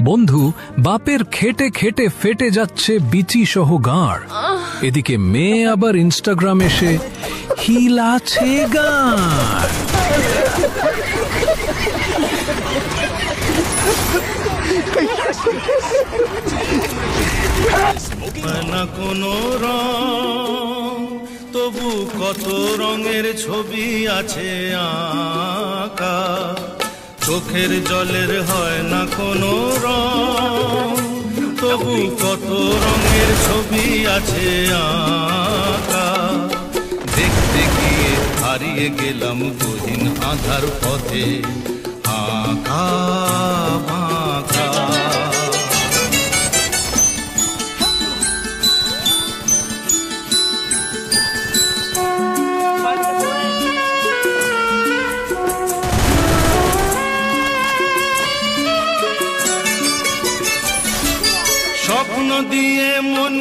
বন্ধু বাপের খেটে খেটে ফেটে যাচ্ছে বিচি সহ গাঁড়, এদিকে মেয়ে আবার ইনস্টাগ্রাম এসে হিলাছে গাঁড়। না কোনো রং তবু কত রঙের ছবি আছে আঁকা, চোখের জলের হয় না কোনো রং তবু কত রঙের ছবি আছে আঁকা। দেখতে গিয়ে হারিয়ে গেলাম গহীন আধার পথে আঁকা বাঁকা। স্বপ্ন দিয়ে মন